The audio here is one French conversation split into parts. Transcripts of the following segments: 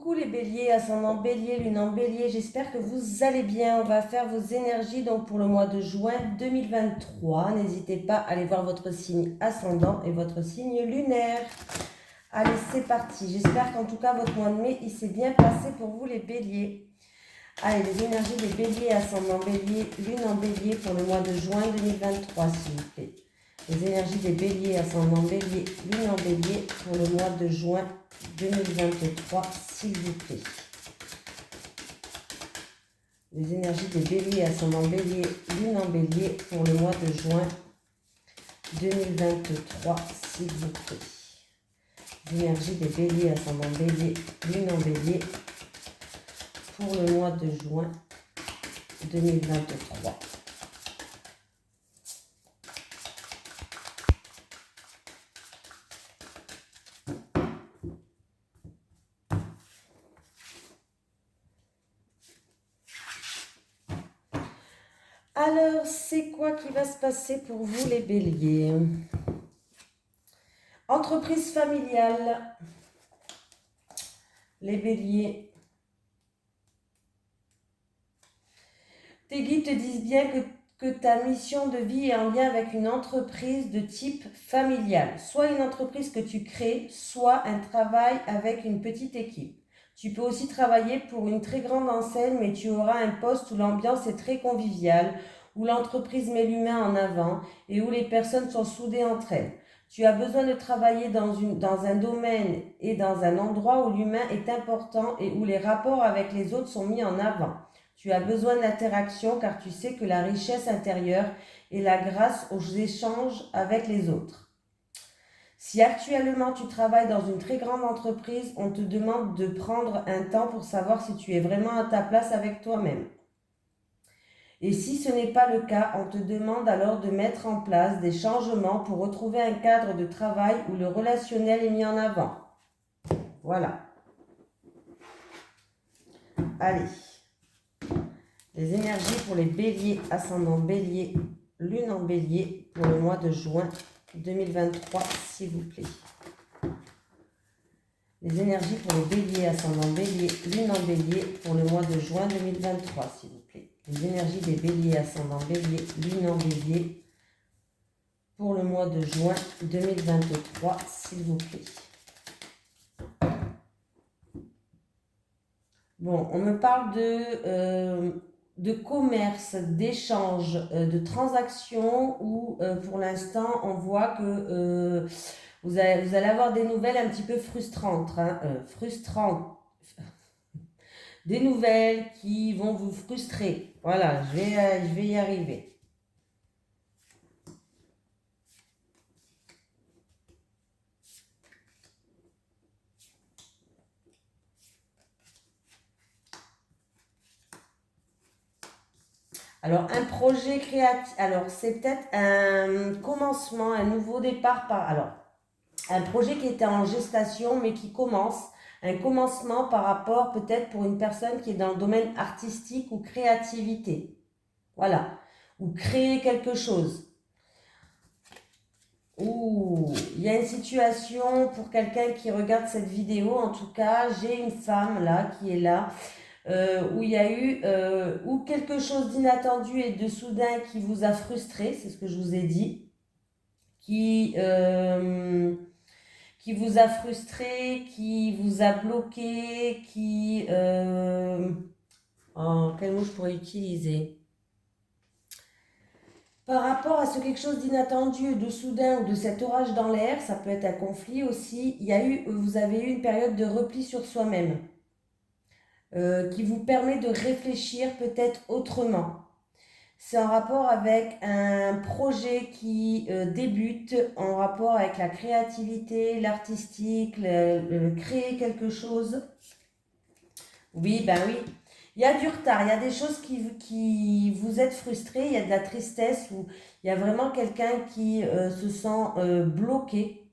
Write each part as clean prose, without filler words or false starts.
Coucou les béliers, ascendant bélier, lune en bélier, j'espère que vous allez bien. On va faire vos énergies donc pour le mois de juin 2023. N'hésitez pas à aller voir votre signe ascendant et votre signe lunaire. Allez, c'est parti. J'espère qu'en tout cas votre mois de mai, il s'est bien passé pour vous les béliers. Allez, les énergies des béliers, ascendant bélier, lune en bélier pour le mois de juin 2023, s'il vous plaît. Les énergies des béliers, ascendant bélier, lune en bélier pour le mois de juin 2023, s'il vous plaît. Les énergies des béliers, ascendant bélier, lune en bélier pour le mois de juin 2023, s'il vous plaît. Les énergies des béliers, ascendant bélier, lune en bélier pour le mois de juin 2023. Alors, c'est quoi qui va se passer pour vous les béliers? Entreprise familiale, les béliers. Tes guides te disent bien que ta mission de vie est en lien avec une entreprise de type familial. Soit une entreprise que tu crées, soit un travail avec une petite équipe. Tu peux aussi travailler pour une très grande enseigne, mais tu auras un poste où l'ambiance est très conviviale, où l'entreprise met l'humain en avant et où les personnes sont soudées entre elles. Tu as besoin de travailler dans un domaine et dans un endroit où l'humain est important et où les rapports avec les autres sont mis en avant. Tu as besoin d'interaction car tu sais que la richesse intérieure est la grâce aux échanges avec les autres. Si actuellement tu travailles dans une très grande entreprise, on te demande de prendre un temps pour savoir si tu es vraiment à ta place avec toi-même. Et si ce n'est pas le cas, on te demande alors de mettre en place des changements pour retrouver un cadre de travail où le relationnel est mis en avant. Voilà. Allez. Les énergies pour les béliers, ascendant bélier, lune en bélier pour le mois de juin 2023, s'il vous plaît. Les énergies pour les béliers, ascendant bélier, lune en bélier pour le mois de juin 2023, s'il vous plaît. Les énergies des béliers, ascendant bélier, lune en bélier pour le mois de juin 2023, s'il vous plaît. Bon, on me parle de commerce, d'échange, de transactions où pour l'instant on voit que vous allez avoir des nouvelles un petit peu frustrantes. Des nouvelles qui vont vous frustrer. Voilà, je vais y arriver. Alors, un projet créatif, alors c'est peut-être un commencement, un nouveau départ alors, un projet qui était en gestation mais qui commence, un commencement par rapport peut-être pour une personne qui est dans le domaine artistique ou créativité. Voilà, ou créer quelque chose. Ouh, il y a une situation pour quelqu'un qui regarde cette vidéo, en tout cas, j'ai une femme là qui est là. Où il y a eu ou quelque chose d'inattendu et de soudain qui vous a frustré, c'est ce que je vous ai dit, qui vous a frustré, qui vous a bloqué, quel mot je pourrais utiliser? Par rapport à ce quelque chose d'inattendu, de soudain ou de cet orage dans l'air, ça peut être un conflit aussi, vous avez eu une période de repli sur soi-même. Qui vous permet de réfléchir peut-être autrement. C'est en rapport avec un projet qui débute, en rapport avec la créativité, l'artistique, créer quelque chose. Oui, ben oui. Il y a du retard, il y a des choses qui vous êtes frustrés, il y a de la tristesse, ou il y a vraiment quelqu'un qui se sent bloqué,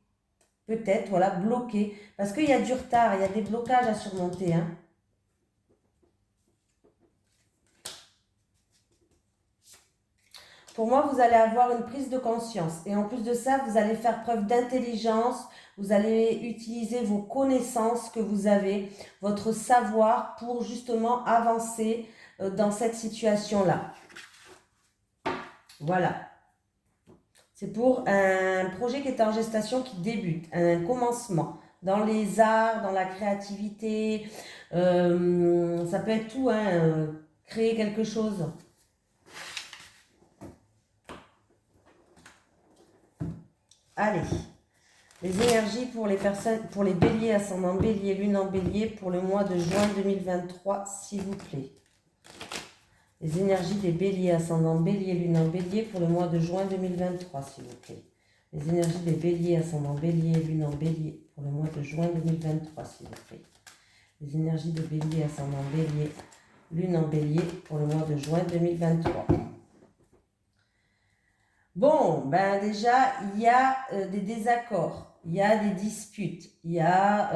peut-être, voilà, bloqué, parce qu'il y a du retard, il y a des blocages à surmonter, hein. Pour moi, vous allez avoir une prise de conscience. Et en plus de ça, vous allez faire preuve d'intelligence. Vous allez utiliser vos connaissances que vous avez, votre savoir pour justement avancer dans cette situation-là. Voilà. C'est pour un projet qui est en gestation, qui débute, un commencement. Dans les arts, dans la créativité, ça peut être tout, hein, créer quelque chose. Allez, les énergies pour les personnes, pour les béliers, ascendant bélier, lune en bélier, pour le mois de juin 2023, s'il vous plaît. Les énergies des béliers, ascendant bélier, lune en bélier, pour le mois de juin 2023, s'il vous plaît. Les énergies des béliers, ascendant bélier, lune en bélier, pour le mois de juin 2023, s'il vous plaît. Les énergies des béliers, ascendant bélier, lune en bélier, pour le mois de juin 2023. Bon, ben déjà, il y a des désaccords, il y a des disputes, il y a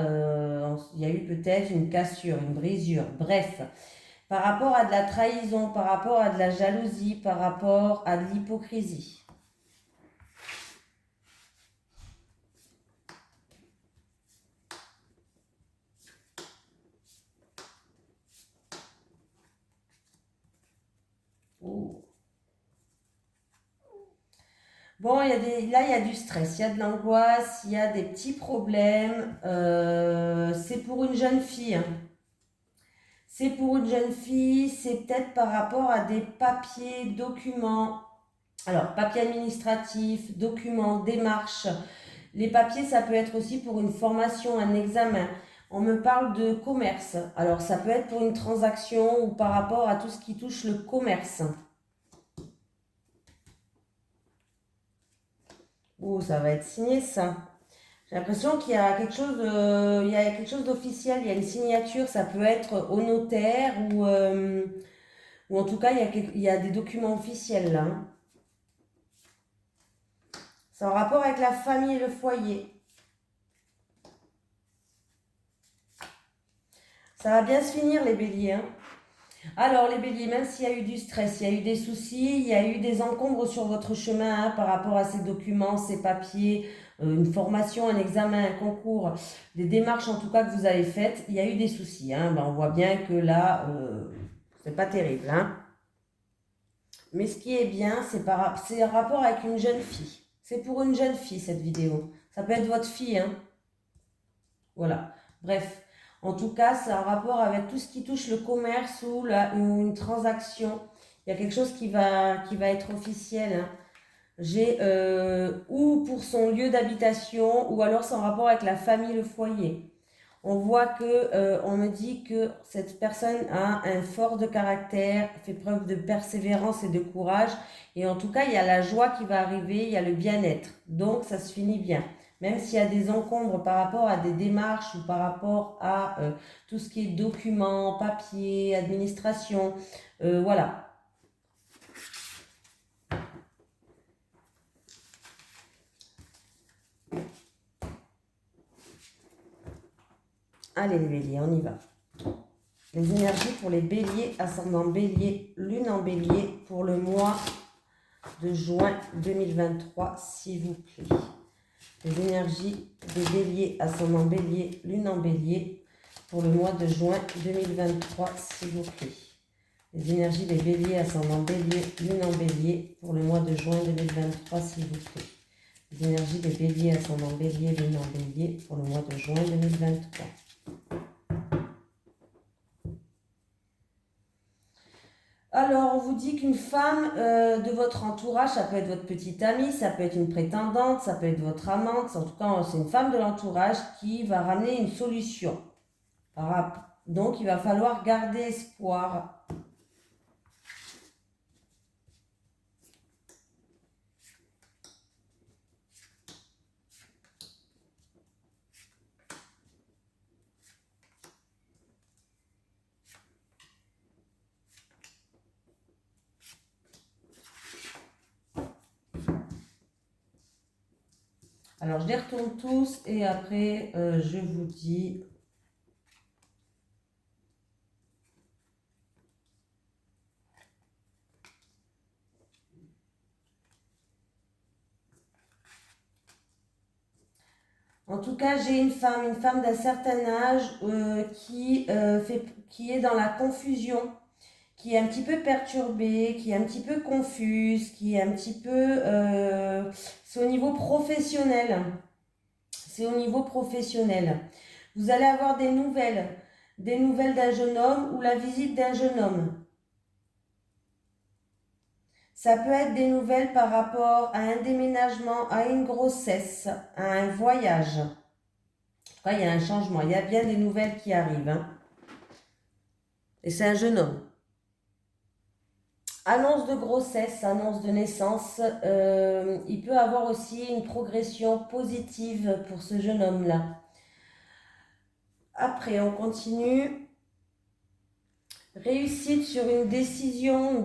eu peut-être une cassure, une brisure, bref. Par rapport à de la trahison, par rapport à de la jalousie, par rapport à de l'hypocrisie. Oh. Bon, là, il y a du stress, il y a de l'angoisse, il y a des petits problèmes. C'est pour une jeune fille. Hein. C'est pour une jeune fille, c'est peut-être par rapport à des papiers, documents. Alors, papiers administratifs, documents, démarches. Les papiers, ça peut être aussi pour une formation, un examen. On me parle de commerce. Alors, ça peut être pour une transaction ou par rapport à tout ce qui touche le commerce. Oh, ça va être signé, ça. J'ai l'impression qu'il y a quelque chose, il y a quelque chose d'officiel. Il y a une signature. Ça peut être au notaire ou en tout cas, il y a des documents officiels là. Hein. C'est en rapport avec la famille et le foyer. Ça va bien se finir, les béliers. Hein. Alors, les béliers, même s'il y a eu du stress, il y a eu des soucis, il y a eu des encombres sur votre chemin hein, par rapport à ces documents, ces papiers, une formation, un examen, un concours, des démarches en tout cas que vous avez faites, il y a eu des soucis. Hein. Ben, on voit bien que là, c'est pas terrible. Hein. Mais ce qui est bien, c'est un rapport avec une jeune fille. C'est pour une jeune fille, cette vidéo. Ça peut être votre fille. Hein. Voilà. Bref. En tout cas, c'est un rapport avec tout ce qui touche le commerce ou une transaction. Il y a quelque chose qui va être officiel. Hein. J'ai ou pour son lieu d'habitation ou alors c'est en rapport avec la famille, le foyer. On voit que, on me dit que cette personne a un fort de caractère, fait preuve de persévérance et de courage. Et en tout cas, il y a la joie qui va arriver, il y a le bien-être. Donc, ça se finit bien. Même s'il y a des encombres par rapport à des démarches ou par rapport à tout ce qui est documents, papiers, administration, voilà. Allez les béliers, on y va. Les énergies pour les béliers, ascendant bélier, lune en bélier, pour le mois de juin 2023, s'il vous plaît. Les énergies des béliers, ascendant bélier, lune en bélier, pour le mois de juin 2023, s'il vous plaît. Les énergies des béliers, ascendant bélier, lune en bélier, pour le mois de juin 2023, s'il vous plaît. Les énergies des béliers, ascendant bélier, lune en bélier, pour le mois de juin 2023. Alors, on vous dit qu'une femme de votre entourage, ça peut être votre petite amie, ça peut être une prétendante, ça peut être votre amante, en tout cas, c'est une femme de l'entourage qui va ramener une solution. Donc, il va falloir garder espoir. Alors, je les retourne tous et après, je vous dis... En tout cas, j'ai une femme d'un certain âge qui est dans la confusion, qui est un petit peu perturbée, qui est un petit peu confuse, qui est un petit peu... c'est au niveau professionnel. C'est au niveau professionnel. Vous allez avoir des nouvelles d'un jeune homme ou la visite d'un jeune homme. Ça peut être des nouvelles par rapport à un déménagement, à une grossesse, à un voyage. En tout cas, il y a un changement. Il y a bien des nouvelles qui arrivent, hein. Et c'est un jeune homme. Annonce de grossesse, annonce de naissance. Il peut avoir aussi une progression positive pour ce jeune homme-là. Après, on continue. Réussite sur une décision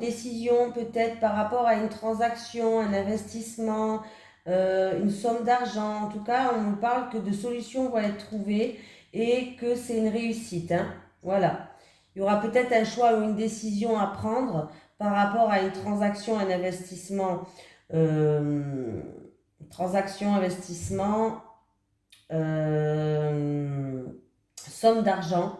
peut-être par rapport à une transaction, un investissement, une somme d'argent. En tout cas, on nous parle que de solutions vont être trouvées et que c'est une réussite, hein. Voilà. Il y aura peut-être un choix ou une décision à prendre par rapport à une transaction, un investissement, euh, somme d'argent.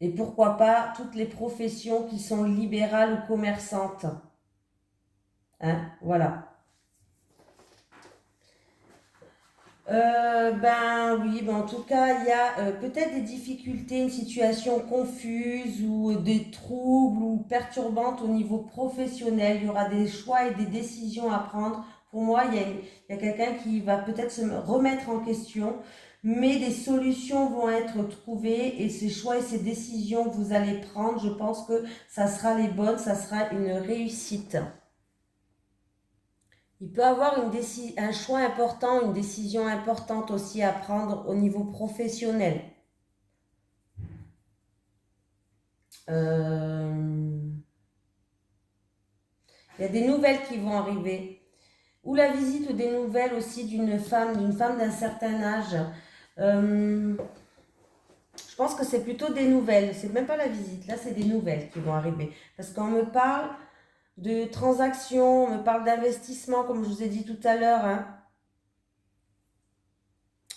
Et pourquoi pas toutes les professions qui sont libérales ou commerçantes. Hein, voilà. Ben oui, ben en tout cas, il y a peut-être des difficultés, une situation confuse ou des troubles ou perturbantes au niveau professionnel. Il y aura des choix et des décisions à prendre. Pour moi, il y a quelqu'un qui va peut-être se remettre en question, mais des solutions vont être trouvées et ces choix et ces décisions que vous allez prendre, je pense que ça sera les bonnes, ça sera une réussite. Il peut avoir un choix important, une décision importante aussi à prendre au niveau professionnel. Il y a des nouvelles qui vont arriver. Ou la visite ou des nouvelles aussi d'une femme d'un certain âge. Je pense que c'est plutôt des nouvelles. C'est même pas la visite, là c'est des nouvelles qui vont arriver. Parce qu'on me parle de transactions, on me parle d'investissement, comme je vous ai dit tout à l'heure, hein.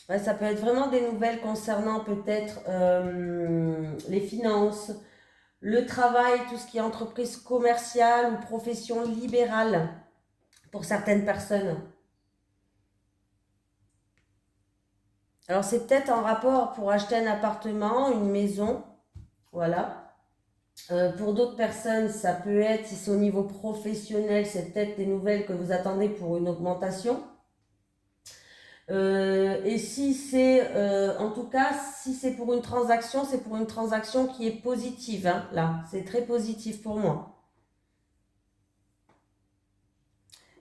Ouais, ça peut être vraiment des nouvelles concernant peut-être les finances, le travail, tout ce qui est entreprise commerciale ou profession libérale pour certaines personnes. Alors c'est peut-être en rapport pour acheter un appartement, une maison, voilà. Pour d'autres personnes, ça peut être, si c'est au niveau professionnel, c'est peut-être des nouvelles que vous attendez pour une augmentation. Et si c'est, en tout cas, si c'est pour une transaction, c'est pour une transaction qui est positive, hein, là. C'est très positif pour moi.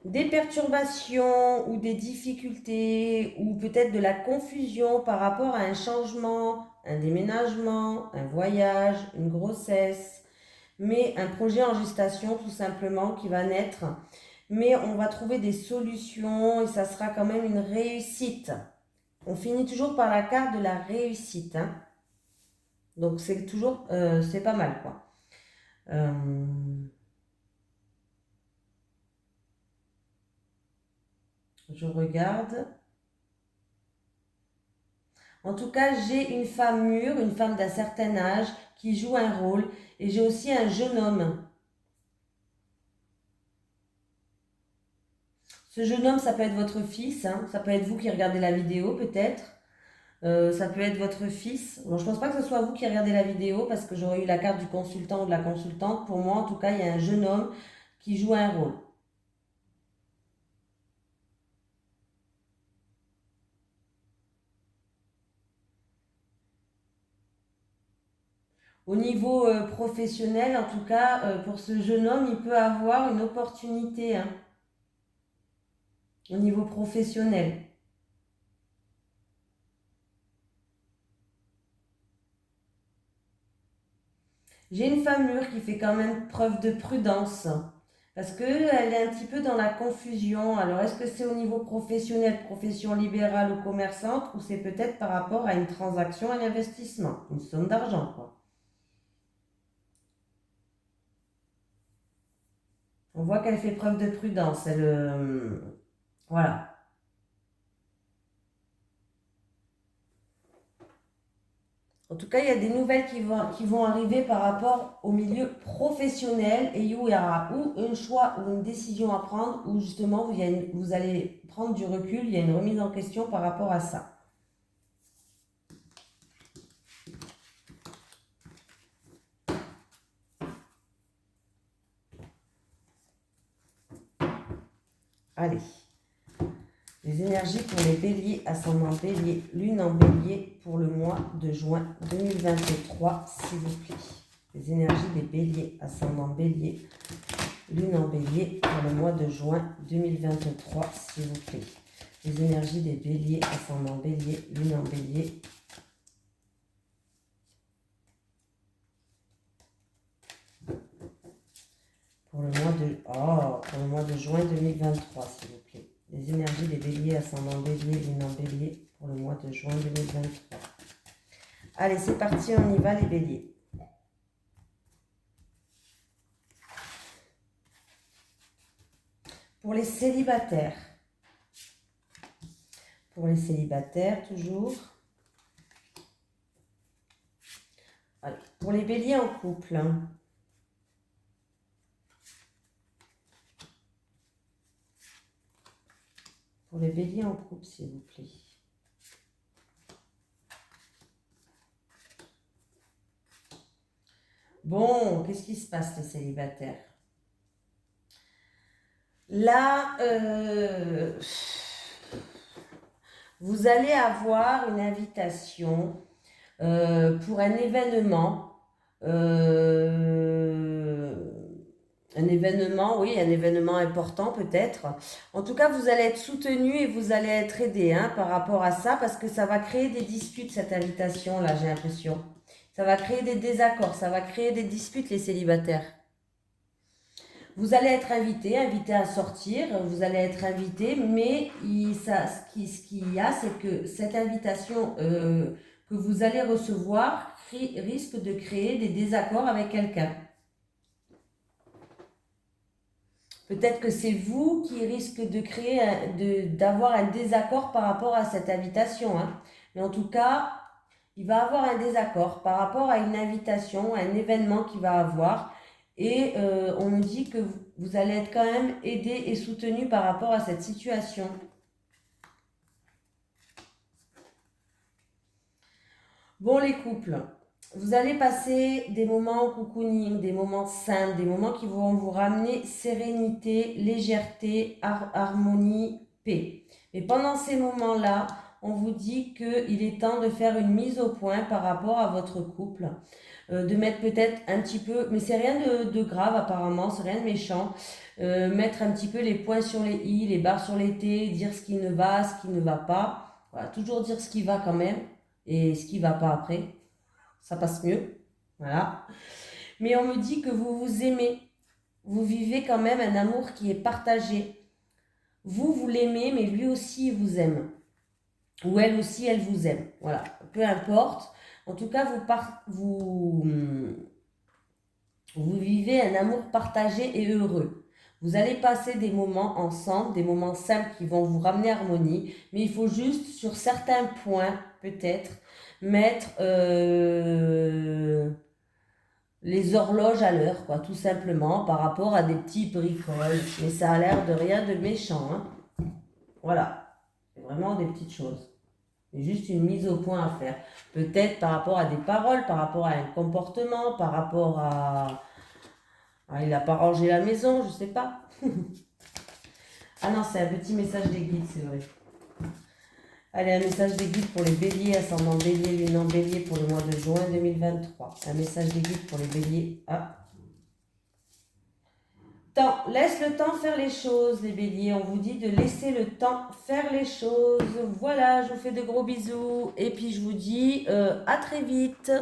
Des perturbations ou des difficultés ou peut-être de la confusion par rapport à un changement, un déménagement, un voyage, une grossesse, mais un projet en gestation tout simplement qui va naître. Mais on va trouver des solutions et ça sera quand même une réussite. On finit toujours par la carte de la réussite, hein. Donc c'est toujours, c'est pas mal quoi. Euh, je regarde. En tout cas, j'ai une femme mûre, une femme d'un certain âge qui joue un rôle et j'ai aussi un jeune homme. Ce jeune homme, ça peut être votre fils, hein, ça peut être vous qui regardez la vidéo peut-être. Ça peut être votre fils. Bon, je pense pas que ce soit vous qui regardez la vidéo parce que j'aurais eu la carte du consultant ou de la consultante. Pour moi, en tout cas, il y a un jeune homme qui joue un rôle. Au niveau professionnel, en tout cas, pour ce jeune homme, il peut avoir une opportunité, hein, au niveau professionnel. J'ai une femme mûre qui fait quand même preuve de prudence parce qu'elle est un petit peu dans la confusion. Alors, est-ce que c'est au niveau professionnel, profession libérale ou commerçante, ou c'est peut-être par rapport à une transaction, un investissement, une somme d'argent, quoi. On voit qu'elle fait preuve de prudence. Voilà. En tout cas, il y a des nouvelles qui vont arriver par rapport au milieu professionnel et il y aura ou un choix ou une décision à prendre ou justement vous allez prendre du recul, il y a une remise en question par rapport à ça. Allez, les énergies pour les béliers, ascendant bélier, lune en bélier pour le mois de juin 2023, s'il vous plaît. Les énergies des béliers, ascendant bélier, lune en bélier pour le mois de juin 2023, s'il vous plaît. Les énergies des béliers, ascendant bélier, lune en bélier. Pour le mois de juin 2023, s'il vous plaît. Les énergies des béliers, ascendant bélier, lune en bélier pour le mois de juin 2023. Allez, c'est parti, on y va les béliers. Pour les célibataires. Pour les célibataires, toujours. Allez, pour les béliers en couple. Pour les béliers en couple, s'il vous plaît. Bon, qu'est-ce qui se passe les célibataires? Là, vous allez avoir une invitation pour un événement. Un événement, oui, un événement important peut-être. En tout cas, vous allez être soutenu et vous allez être aidé par rapport à ça parce que ça va créer des disputes, cette invitation-là, j'ai l'impression. Ça va créer des désaccords, ça va créer des disputes, les célibataires. Vous allez être invité à sortir, vous allez être invité, mais ce qu'il y a, c'est que cette invitation que vous allez recevoir risque de créer des désaccords avec quelqu'un. Peut-être que c'est vous qui risquez d'avoir un désaccord par rapport à cette invitation. Mais en tout cas, il va avoir un désaccord par rapport à une invitation, à un événement qu'il va avoir. Et on nous dit que vous allez être quand même aidé et soutenu par rapport à cette situation. Bon, les couples, vous allez passer des moments cocooning, des moments simples, des moments qui vont vous ramener sérénité, légèreté, harmonie, paix. Et pendant ces moments-là, on vous dit qu'il est temps de faire une mise au point par rapport à votre couple. De mettre peut-être un petit peu, mais c'est rien de grave apparemment, c'est rien de méchant, mettre un petit peu les points sur les i, les barres sur les t, dire ce qui ne va, ce qui ne va pas. Voilà, toujours dire ce qui va quand même et ce qui ne va pas après. Ça passe mieux. Voilà. Mais on me dit que vous vous aimez. Vous vivez quand même un amour qui est partagé. Vous l'aimez, mais lui aussi, il vous aime. Ou elle aussi, elle vous aime. Voilà. Peu importe. En tout cas, vous vivez un amour partagé et heureux. Vous allez passer des moments ensemble, des moments simples qui vont vous ramener harmonie, mais il faut juste, sur certains points, peut-être, mettre les horloges à l'heure, quoi, tout simplement, par rapport à des petits bricoles. Mais ça a l'air de rien de méchant. Voilà. C'est vraiment des petites choses. C'est juste une mise au point à faire. Peut-être par rapport à des paroles, par rapport à un comportement, par rapport à... il n'a pas rangé la maison, je ne sais pas. Ah non, c'est un petit message des guides, c'est vrai. Allez, un message des guides pour les béliers, ascendant bélier, lune en bélier pour le mois de juin 2023. Un message des guides pour les béliers. Laisse le temps faire les choses, les béliers. On vous dit de laisser le temps faire les choses. Voilà, je vous fais de gros bisous. Et puis je vous dis à très vite.